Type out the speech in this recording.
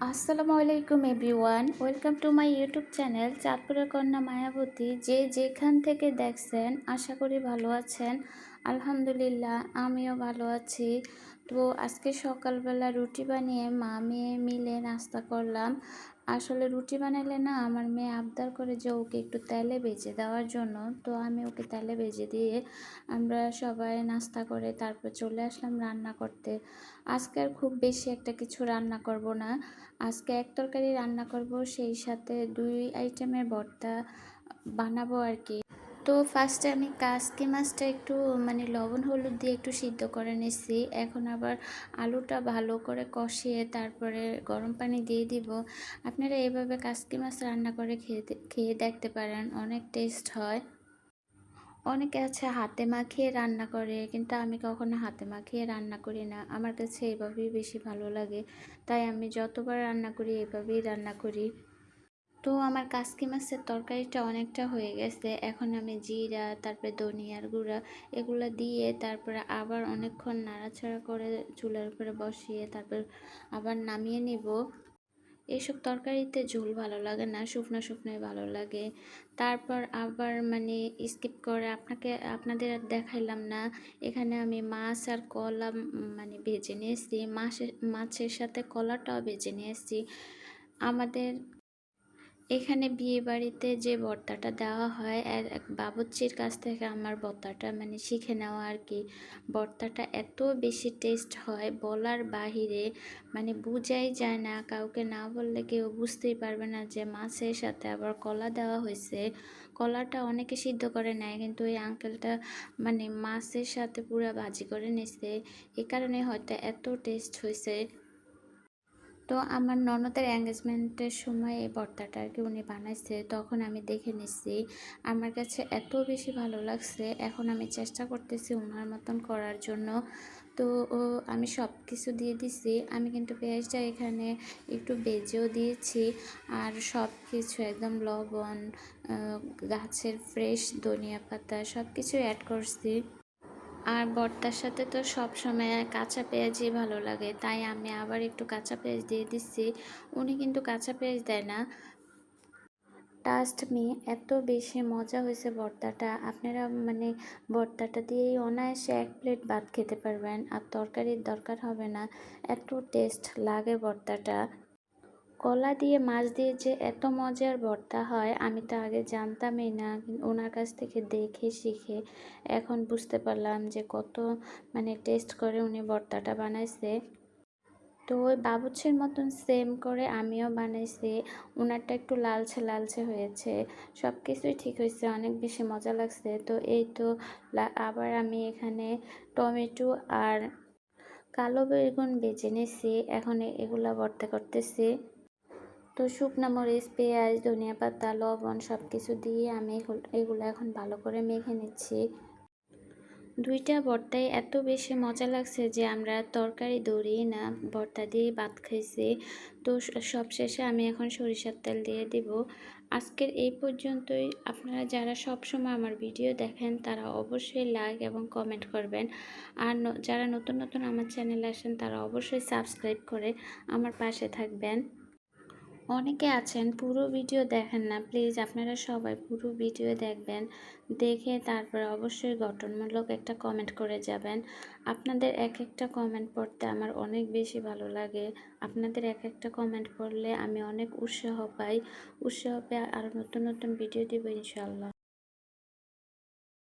আসসালামু আলাইকুম everyone, welcome to my YouTube channel চাঁদপুরের কন্যা মায়াবতী। যে যেখান থেকে দেখছেন আশা করি ভালো আছেন। আলহামদুলিল্লাহ আমিও ভালো আছি। তো আজকে সকালবেলা রুটি বানিয়ে মা মেয়ে মিলে নাস্তা করলাম। আসলে রুটি বানাইলে না আমার মেয়ে আবদার করে যে ওকে একটু তেলে ভেজে দেওয়ার জন্য, তো আমি ওকে তেলে ভেজে দিয়ে আমরা সবাই নাস্তা করে তারপর চলে আসলাম রান্না করতে। আজকে আর খুব বেশি একটা কিছু রান্না করব না, আজকে এক তরকারি রান্না করব, সেই সাথে 2 আইটেমের ভর্তা বানাবো আর কি। তো ফার্স্টে আমি কাসকি মাছটা একটু লবণ হলুদ দিয়ে একটু সিদ্ধ করে নিচ্ছি। এখন আবার আলুটা ভালো করে কষিয়ে তারপরে গরম পানি দিয়ে দিব। আপনারা এইভাবে কাসকি মাছ রান্না করে খেয়ে দেখতে পারেন, অনেক টেস্ট হয়। অনেকে আছে হাতে মাখিয়ে রান্না করে, কিন্তু আমি কখনো হাতে মাখিয়ে রান্না করি না। আমার কাছে এভাবেই বেশি ভালো লাগে, তাই আমি যতবার রান্না করি এভাবেই রান্না করি। তো আমার কাসকি মাছের তরকারিটা অনেকটা হয়ে গেছে। এখন আমি জিরা, তারপরে ধনিয়ার গুঁড়া এগুলো দিয়ে তারপরে আবার অনেকক্ষণ নাড়াচাড়া করে চুলার উপরে বসিয়ে তারপর আবার নামিয়ে নিব। এইসব তরকারিতে ঝোল ভালো লাগে না, শুকনো শুকনোই ভালো লাগে। তারপর আবার স্কিপ করে আপনাদের আর দেখাইলাম না। এখানে আমি মাছ আর কলা ভেজে নিয়েছি, মাছের সাথে কলাটাও ভেজে নিয়েছি। আমাদের এখানে বিয়ে বাড়িতে যে ভর্তাটা দেওয়া হয় এক বাবুর্চির কাছ থেকে আমার ভর্তাটা শিখে নেওয়া আর কি। ভর্তাটা এত বেশি টেস্ট হয় বলার বাহিরে, বুঝাই যায় না। কাউকে না বললে কেউ বুঝতেই পারবে না যে মাছের সাথে আবার কলা দেওয়া হয়েছে। কলাটা অনেকে সিদ্ধ করে নেয়, কিন্তু ওই আঙ্কেলটা মাছের সাথে পুরা ভাজি করে নিছে, এ কারণে হয়তো এত টেস্ট হয়েছে। তো আমার ননদের এঙ্গেজমেন্টের সময় এই ভর্তাটা আর কি উনি বানাইছে, তখন আমি দেখে নিচ্ছি। আমার কাছে এত বেশি ভালো লাগছে, এখন আমি চেষ্টা করতেছি ওনার মতন করার জন্য। তো আমি সব কিছু দিয়ে দিছি। আমি কিন্তু পেঁয়াজটা এখানে একটু ভেজেও দিয়েছি, আর সব কিছু একদম লবণ, গাছের ফ্রেশ ধনিয়া পাতা সব কিছু অ্যাড করছি। আর ভর্তার সাথে তো সব সময় কাঁচা পেঁয়াজই ভালো লাগে, তাই আমি আবার একটু কাঁচা পেঁয়াজ দিয়ে দিচ্ছি। উনি কিন্তু কাঁচা পেঁয়াজ দেয় না। ট্রাস্ট মি, এত বেশি মজা হয়েছে ভর্তাটা। আপনারা ভর্তাটা দিয়েই অনায়াসে 1 প্লেট ভাত খেতে পারবেন, আর তরকারির দরকার হবে না, এত টেস্ট লাগে ভর্তাটা। কলা দিয়ে মাছ দিয়ে যে এত মজার ভর্তা হয় আমি তো আগে জানতামই না। ওনার কাছ থেকে দেখে শিখে এখন বুঝতে পারলাম যে কত টেস্ট করে উনি ভর্তাটা বানাইছে। তো ওই বাবুর্চির মতন সেম করে আমিও বানাইছি। ওনারটা একটু লালচে লালচে হয়েছে, সব কিছুই ঠিক হয়েছে, অনেক বেশি মজা লাগছে। তো এই তো আবার আমি এখানে টমেটো আর কালো বেগুন বেছে নিয়েছি, এখন এগুলা ভর্তা করতেছি। তো শুকনা মরিচ, পেঁয়াজ, ধনিয়া পাতা, লবণ সব কিছু দিয়ে আমি এগুলো এখন ভালো করে মেখে নিচ্ছি। 2টা ভর্তাই এত বেশি মজা লাগছে যে আমরা তরকারি দৌড়িয়ে না, ভর্তা দিয়ে ভাত খাইছি। তো সব শেষে আমি এখন সরিষার তেল দিয়ে দিব। আজকের এই পর্যন্তই। আপনারা যারা সবসময় আমার ভিডিও দেখেন তারা অবশ্যই লাইক এবং কমেন্ট করবেন, আর যারা নতুন নতুন আমার চ্যানেলে আসেন তারা অবশ্যই সাবস্ক্রাইব করে আমার পাশে থাকবেন। অনেকে আছেন পুরো ভিডিও দেখেন না, প্লিজ আপনারা সবাই পুরো ভিডিও দেখবেন, দেখে তারপরে অবশ্যই গঠনমূলক একটা কমেন্ট করে যাবেন। আপনাদের এক একটা কমেন্ট পড়তে আমার অনেক বেশি ভালো লাগে। আপনাদের এক একটা কমেন্ট পড়লে আমি অনেক উৎসাহ পাই, উৎসাহ পেয়ে আরও নতুন নতুন ভিডিও দিব ইনশাআল্লাহ।